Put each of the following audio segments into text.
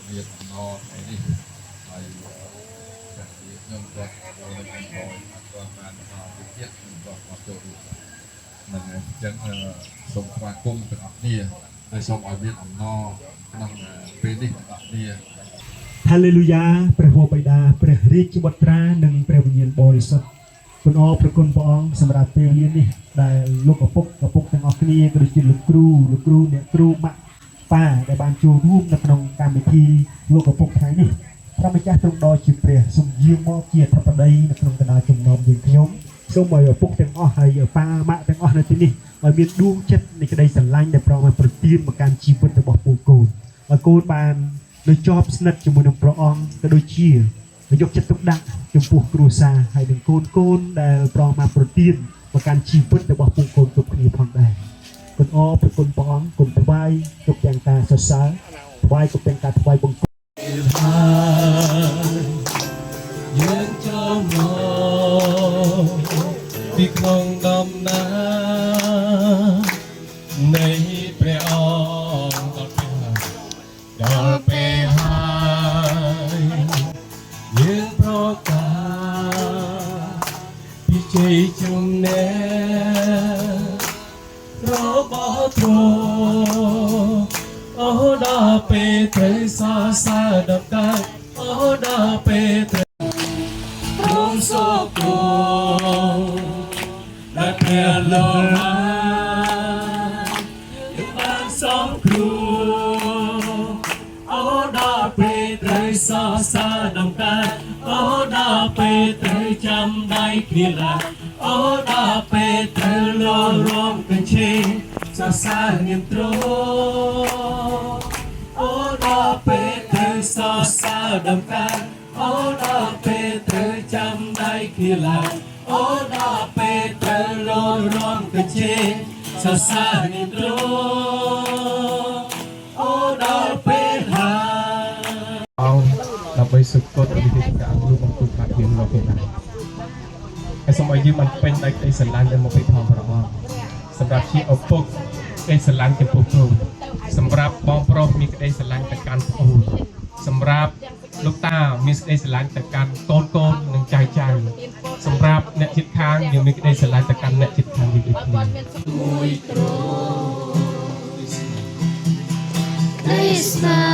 មានអំណរថ្ងៃនេះហើយចាស់ខ្ញុំក៏ចូលនៅក្នុងក៏បានវិទ្យាខ្ញុំក៏មកចូលរួមនឹងអញ្ចឹងសូមស្វាគមន៍ទាំងអស់គ្នាហើយសូមឲ្យមានអំណរក្នុងពេលនេះទាំងអស់គ្នាហាឡេលូយ៉ាព្រះវរបិតាព្រះរាជបុត្រានិងព្រះវិញ្ញាណបរិសុទ្ធគុណអរព្រគុណព្រះអង្គសម្រាប់ពេលវេលានេះដែលលោកឪពុកទាំងអស់គ្នាក៏ដូចជាលោកគ្រូអ្នកគ្រូម៉ាក់ប៉ាដែលបានចូលរួមនៅក្នុងកម្មវិធីលោកឪពុកថ្ងៃនេះព្រះម្ចាស់ទ្រង់ដ៏ជាព្រះសូមយាងមកជាធិបតីនៅក្នុងកណ្ដាលចំណោមយើងខ្ញុំសូមឲ្យឪពុកទាំងអស់ហើយប៉ាម៉ាក់ទាំងអស់នៅទីនេះឲ្យមានដួងចិត្តនៃក្តីស្រឡាញ់ដែលប្រងឲ្យប្រទានមកកាន់ជីវិតរបស់ពួកកូនឲ្យកូនបាននៅជាប់ស្និទ្ធជាមួយនឹងព្រះអង្គក៏ដូចជាយកចិត្តទុកដាក់ចំពោះគ្រួសារហើយនឹងកូនដែលប្រងមកប្រទានមកកាន់ជីវិតរបស់ពួកកូនគ្រប់គ្នាផងដែរគុណអរព្រគុណព្រះអង្គគុណថ្វាយគ្រប់ទាំងការសរសើរថ្វាយគ្រប់ទាំងការថ្វាយបង្គំយើងចូលមកពីក្នុងដំណើរនៃព្រះអង្គដល់ពេលហើយយើងប្រកាសពីជ័យជំនះរបស់ទ្រង់អូដល់ពេលត្រូវសរសើរដល់កាយអូដល់ពេលត្រូវទ្រង់សូមគោដែលព្រះលោហាយើងបានសំគ្រូអូដល់ពេលត្រូវសរសើរដល់កាយអូដល់ពេលត្រូវចាំដៃគ្នាឡើងអូដល់ពេលត្រូវលរំកញ្ឆេងសរសើរនាមទ្រង់អូដល់ពេលត្រូវសរសើរដល់កាយអូដល់ពេលត្រូវចាំដៃគ្នាឡើងអូដល់ពេលត្រូវលរំកញ្ឆេងសរសើរនាមទ្រង់អូដល់ពេលហើយដើម្បីសុខទុក្ខវិធីការលោកបង្គោលបាត់យើងមកពីណាហើយសូមឲ្យយើងបានពេញដោយក្តីស្រឡាញ់ដែលមកពីផងព្រះអង្គសម្រាប់ជាឪពុកក្តីស្រឡាញ់ចំពោះគ្រូសម្រាប់បងប្រុសមានក្តីស្រឡាញ់ទៅកាន់ប្អូនសម្រាប់លោកតាមានក្តីស្រឡាញ់ទៅកាន់កូននិងចៅសម្រាប់អ្នកជិតខាងយើងមានក្តីស្រឡាញ់ទៅកាន់អ្នកជិតខាងយើងដូចគ្នាមួយទ្រង់ได้สา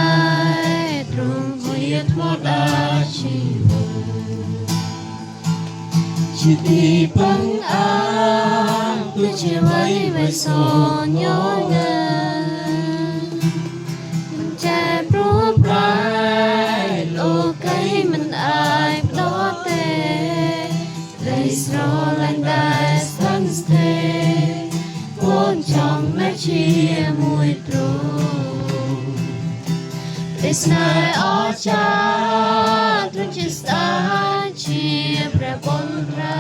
ยตรงหัวทอดาชีวชีดีปังอาตัวเชื่อไว้สอนย้อนเงินมันแจ่ปรูปลายโลกไก่มันอายปลอดเตะได้สโลลันได้สันสเตย์คนช่องแม่เชียร์มวยตรง This night all child to just cheer prebondra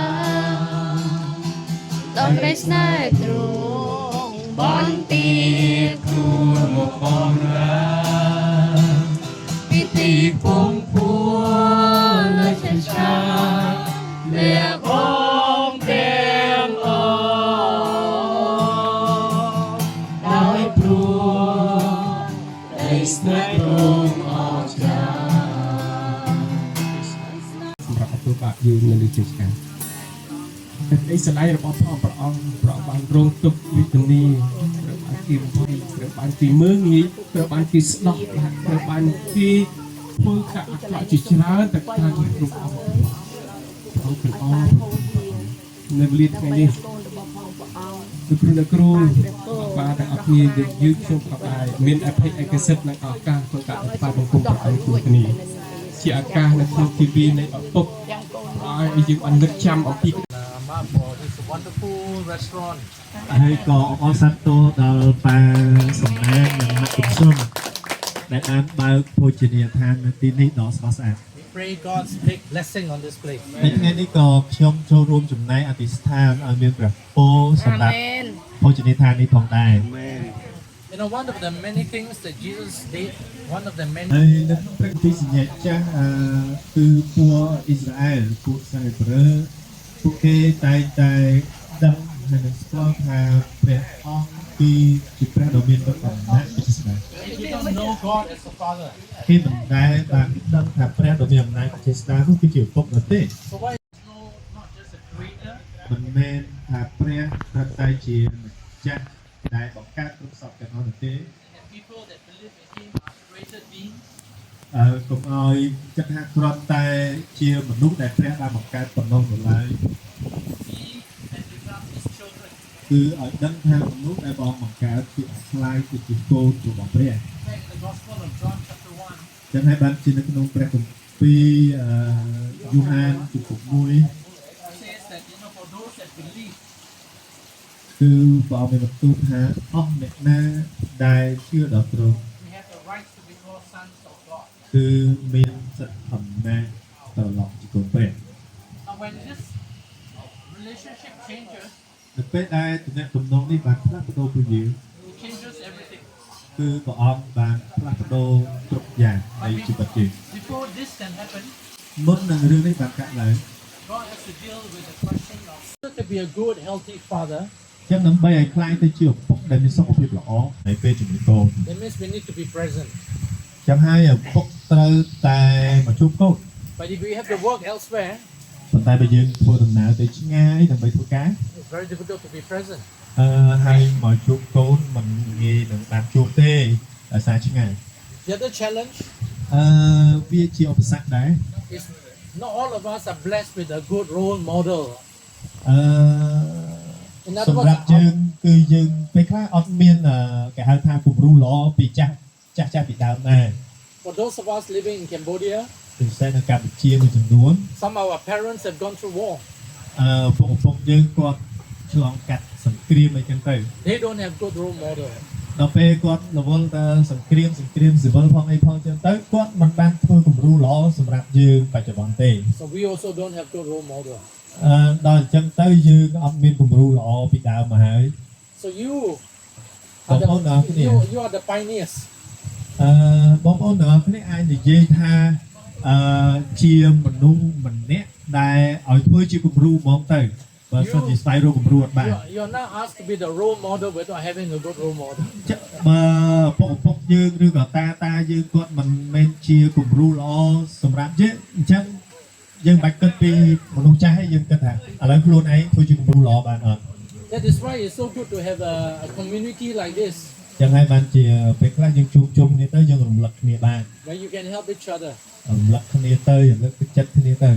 Don't this night through Bonti Kruh Mokondra Piti Pung Pun Lechasha Lea Bong Dem Oh Dawai Pru This night through all child សម្រាប់អពុបាក់យើងនៅលើជើងខាងឯស្រ័យរបស់ព្រះអង្គបានរងទុក្ខវេទនាត្រូវបានគេបំភ័យត្រូវបានគេមើងងាយត្រូវបានគេស្ដោះត្រូវបានគេធ្វើការអាក្រក់ជាច្រើនតែតាមគ្រប់អង្គព្រះអង្គនៅវេលាថ្ងៃនេះគ្រូបាទទាំងអស់គ្នាយើងខ្ញុំក៏ដែរមានអភ័យឯកសិទ្ធិនិងឱកាសក្នុងការបាត់បង្គំព្រះអង្គគ្រប់គ្នាជាឱកាសនៅក្នុងជីវិតនៃឪពុកឲ្យយើងបាននឹកចាំអំពី for this wonderful restaurant ហើយក៏អរសាទរដល់ប៉ាសំណាងនិងម៉ាក់កំសុនដែលបានបើកភោជនីយដ្ឋាននៅទីនេះដ៏ស្រស់ស្អាត Pray God's big blessing on this place នៅថ្ងៃនេះក៏ខ្ញុំចូលរួមចំណែកអធិស្ឋានឲ្យមានព្រះពរសម្រាប់ភោជនីយដ្ឋាននេះផងដែរ You know, one of the many things that Jesus did, one of the many ហើយនៅក្នុងព្រះគម្ពីរសញ្ញាចាស់គឺពួកអ៊ីស្រាអែលពួកសាយប្រឺពួកគេតែងតែដឹងហើយនឹងស្គាល់ថាព្រះអង្គ គឺជាព្រះដ៏មានអំណាចពិសេសដែរ If you don't know God as a father, គេមិនដែលបានដឹងថាព្រះដ៏មានអំណាចពិសេសដែរនោះគឺជាឪពុកនោះទេ so why is no not just a creator, មិនមែនថាព្រះថាតែជាម្ចាស់ដែលបង្កើតគ្រប់សពទាំងអស់នោះទេ and the people that believe in Him are created beings? កុំឲ្យគិតថាគ្រាន់តែជាមនុស្សដែលព្រះបានបង្កើតប៉ុណ្ណោះនោះឡើយ He has become His children. គឺឲ្យដឹងថាមនុស្សដែលបងបង្កើតគឺអាចខ្លាយទៅជាកូនរបស់ព្រះ In fact, the Gospel of John chapter 1 ចឹងហើយបានជានៅក្នុងព្រះគម្ពីរយូហានជំពូក1 says that for those that believe, គឺព្រះអង្គបានបន្ទូលថាអស់អ្នកណាដែលជឿដល់ទ្រង់ we have the right to be called sons of God. គឺមានសិទ្ធិអំណាចត្រឡប់ជាកូនព្រះ Now, when this relationship changes, នៅពេលដែលទំនាក់ទំនងនេះបានផ្លាស់ប្ដូរពីយើង it changes everything. គឺព្រះអង្គបានផ្លាស់ប្ដូរគ្រប់យ៉ាងនៃជីវិតយើង Before this can happen, មុននឹងរឿងនេះបានកើតឡើង God has to deal with the question of to be a good, healthy father. ចឹងដើម្បីឲ្យខ្លាយទៅជាឪពុកដែលមានសុខភាពល្អในពេលជំនួយកូន That means we need to be present. ចឹងហើយឪពុកត្រូវតែមកជួបកូន But if we have to work elsewhere, ប៉ុន្តែបើយើងធ្វើដំណើរទៅឆ្ងាយដើម្បីធ្វើការ it's very difficult to be present. ហើយមកជួបកូនមិនងាយនឹងបានជួបទេដោយសារឆ្ងាយ The other challenge វាជាឧបសគ្គដែរ is not all of us are blessed with a good role model. អឺ In other សម្រាប់ words, យើងគឺយើងពេលខ្លះអត់មានគេហៅថាគំរូល្អពីចាស់ពីដើមដែរ for those of us living in Cambodia, ពិសេសនៅកម្ពុជាមួយចំនួន some of our parents have gone through war. ពុកយើងគាត់ឆ្លងកាត់សង្គ្រាមអីចឹងទៅ They don't have good role model. ដល់ពេលគាត់រវល់ទៅសង្គ្រាមស៊ីវិលផងអីផងចឹងទៅគាត់មិនបានធ្វើគំរូល្អសម្រាប់យើងបច្ចុប្បន្នទេ So we also don't have good role model. ដល់អញ្ចឹងទៅយើងអត់មានគំរូល្អពីដើមមកហើយ So you បងប្អូនទាំងអស់គ្នា you are the pioneers. បងប្អូនទាំងអស់គ្នាអាចនិយាយថាជាមនុស្សម្នាក់ដែលឲ្យធ្វើជាគំរូហ្មងទៅបើសិនជាស្វែងរកគំរូអត់បាន You're not asked to be the role model without having a good role model. បើពុកយើងឬក៏តាយើងគាត់មិនមែនជាគំរូល្អសម្រាប់យើងអញ្ចឹងយើងបាច់គិតពីមនុស្សចាស់ឯងយើងគិតថាឥឡូវខ្លួនឯងធ្វើជាគំរូល្អបានអត់ That is why it's so good to have a community like this ចឹងហើយបានជាពេលខ្លះយើងជួបជុំគ្នាទៅយើងរំលឹកគ្នាបាន where you can help each other. រំលឹកគ្នាទៅរំលឹកទឹកចិត្តគ្នាទៅ